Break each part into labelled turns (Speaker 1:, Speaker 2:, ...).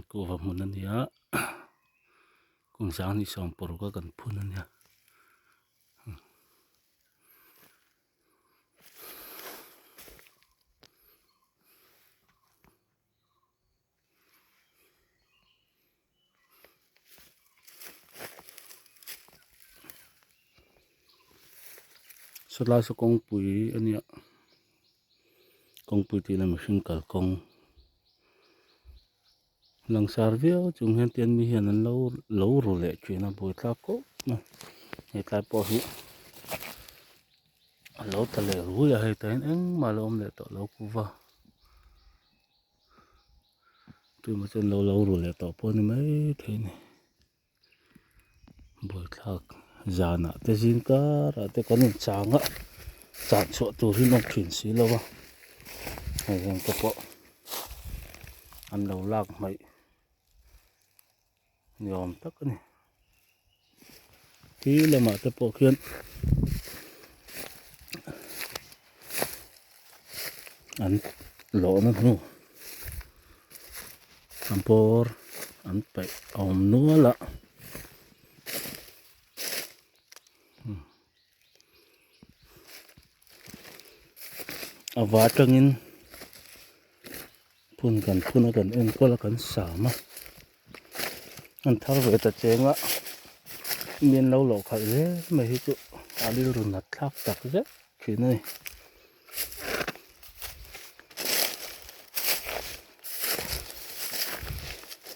Speaker 1: Cô vào một lần nữa cùng sáng đi xong bầu có cần phun lần nữa sau đó số công bùi anh nhá công bùi thì là một sinh cả công lần sau việc chúng hiện tiền mi hiện lâu lâu rồi lệ chuyện là bùi ta cố mà hiện tại bỏ hữu lâu ta lệ rủi hay tại anh mà lâu lệ tội lâu cú vào tôi mà chân lâu lâu rồi lệ tội bỏ nên mấy thế này bùi ta già nè thế gì cả rồi thế con chàng á chàng chỗ tôi thì nó chuyển xí lâu vào hay rằng cái bộ ăn đầu lạc mấy nhòm tất cái này tí là mà cái bộ khiên ăn lỗ nó nu ăn bor ăn bậy ôm núa lạ à vả trăng in phun ở gần em có là cần xả mà ăn tháo về ta chén á miền lâu lỗ khai thế mấy cái chỗ à đi rồi nát thác tạc rất chuyện này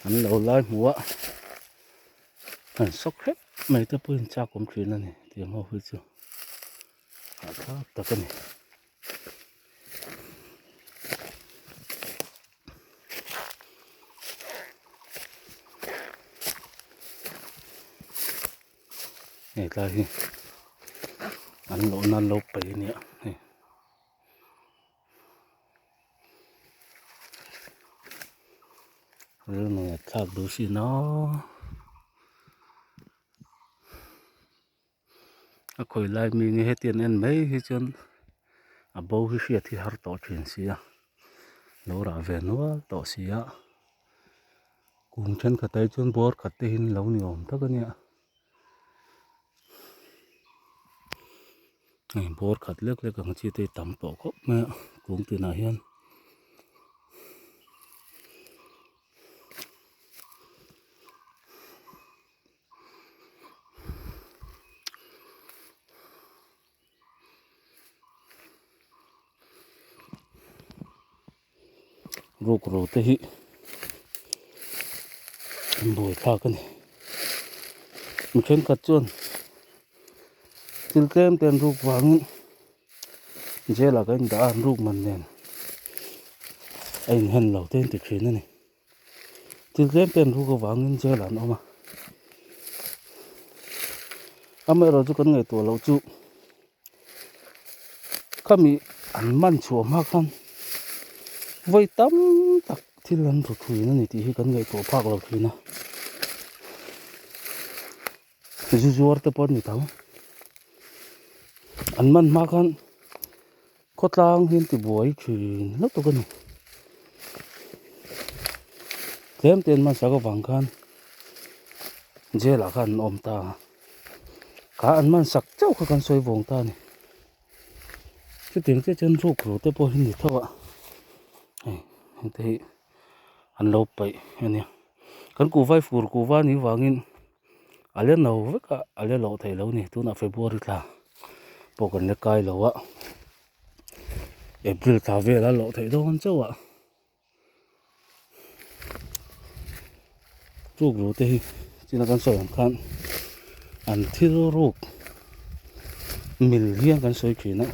Speaker 1: ăn lâu lai múa ăn sốc hết mấy cái bún chả cũng chuyện này tiếng hoa hơi chưa à thác tạc cái này này là gì ăn lỗ nan lâu bể nè này rồi này thác đồ xí nó à khởi lại mình hết tiền ăn mấy hết chân à bầu cái xe thì har tỏ chuyện xí à lâu ra về nữa tỏ xí à cùng chân cả tay chân bor cả tay hin lâu nhiều tất cái nè bor khát lek lek ang chi te tam to ko me cũng từ nào hiền rục rù te hi bồi pha cái này một chân cắt chuồn til kem tiền rục vàng chế là cái đã rục mình nè anh hân lâu tên từ chuyện này til kem tiền rục vàng chế là nó mà ame rồi chú con người tuổi lâu chú kami ăn man chùa mà khăn với tấm tắc thì lần thuộc thủy nó này thì con người tuổi phạc lâu thủy nó chú chú ở tập này tao ăn man mà khăn có tang hiện thì buổi chuyện lúc tôi cái này kém tiền mà sao có vàng khăn chế là khăn ôm ta cả ăn man sặc cháu cái con xoay vòng ta này cái tiếng cái chân ruột rồi tới bôi hình thôi ạ thì ăn lâu vậy anh kan ku vai fur ku va ni wangin ale no veka ale lo thei lo ni tu na february tha po kan le kai lo wa april tha ve la lo thei don chaw a ruk ro te china kan so kan an thil ruk mil hian kan soi khina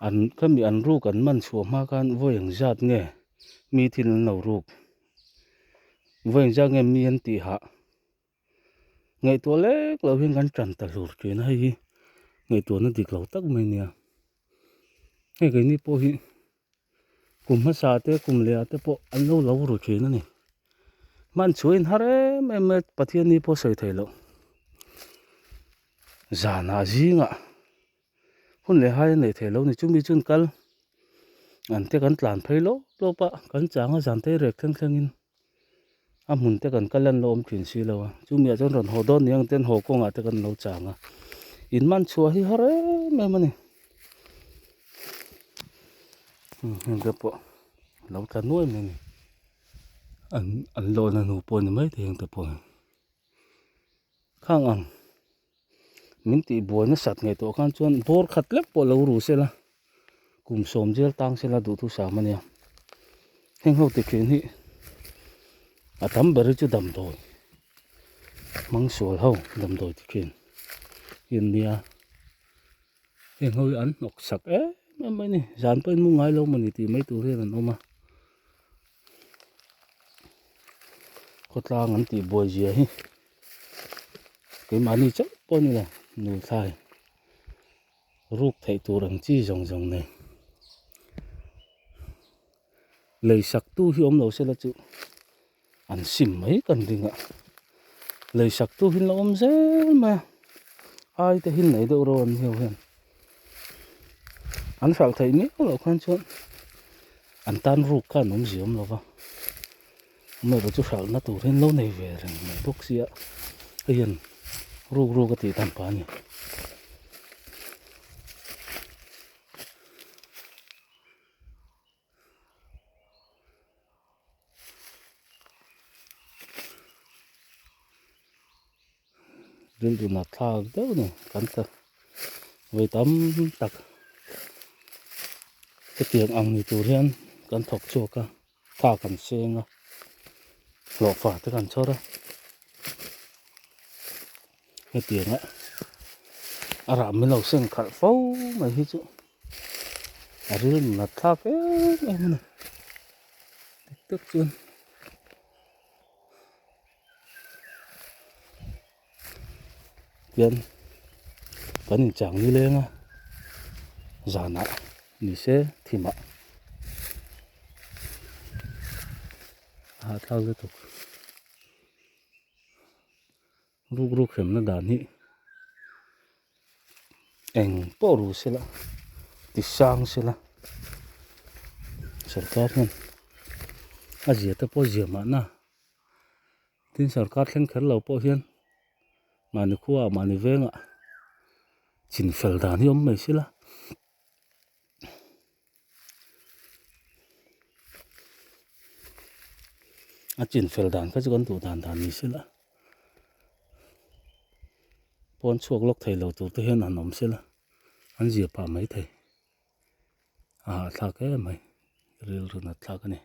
Speaker 1: an kami an ruk an man chhuwa ma kan voyang zat nge mi thil no ruk voyang zat nge mi an ti ha ngày tua lek lo hian kan tran ta lur chuyện hay ngày tua nó dik lo tak mai nia cái ni po hi kum ha sa te kum le te po an lo lo ro chuyện này man chuin hare em pathian ni po soi thei lo za na ji nga hun le hai nei thei lo ni chu mi chun kal an te kan tlan phei lo pa kan changa zan te rek theng in a mun te kan kalan lo om thin si lo chu mi chon ron ho don niang ten ho ko nga te kan lo changa in man chua hi hare me mani cái bộ lâu ta nuôi mình ăn lô là nụ bò mấy thì hiện tập bò khang ăn mình tị bò nó sạch ngày tổ khang chuan bò khát lép bò lâu rủ xe la cùng xóm gel tang xe la đủ thu sáng mà nè hình hậu tiệc hiện hi à tắm bờ chứ đầm đồi măng sủa hậu đầm đồi tiệc hiện nia hình hậu ăn nọc sạch mấy này dàn bên mua ngay lâu mà thì mấy tụ thế là nó mà có ta ngắn tị bò gì ấy cái mà đi chắc bao nhiêu là nuôi thai rút thấy tụ rằng chi rồng này lấy sặc tu hi om lo se la chu an sim mấy cần đi ngạ lấy sặc tu hin lo om zel mà ai te hin nei do ro an hiu hen an phal thei mi lo khan chuan an tan ru kan om zi om lo wa mai ro chu phal na tu hin lo nei ve reng mai bok sia hian ru ka ti tan pa ni ril du na thak deuh ni kan ta với tấm tắc cái tiếng ăn thì chủ riêng cần thọc chua cả thả cần xương lọ phả tới cần cho đó cái tiếng á à làm mấy lâu xương khát phâu mày hết chứ à riêng là thả cái em này tức chuông tiền cần chẳng đi lên à giả nạ ni sẽ thì mà thao cái tục ruk hem nó đàn hi eng po ru se la ti sang se la sarkar hen azia ta po zia ma na tin sarkar thlen khar lo po hian mani khuwa mani venga chin fel dan hi om mai se la a chin fel dan ka chu kan tu dan ni se la pon chuak lok thei lo tu te hian an om se la an zia pa mai thei à thak cái mày ril run thak này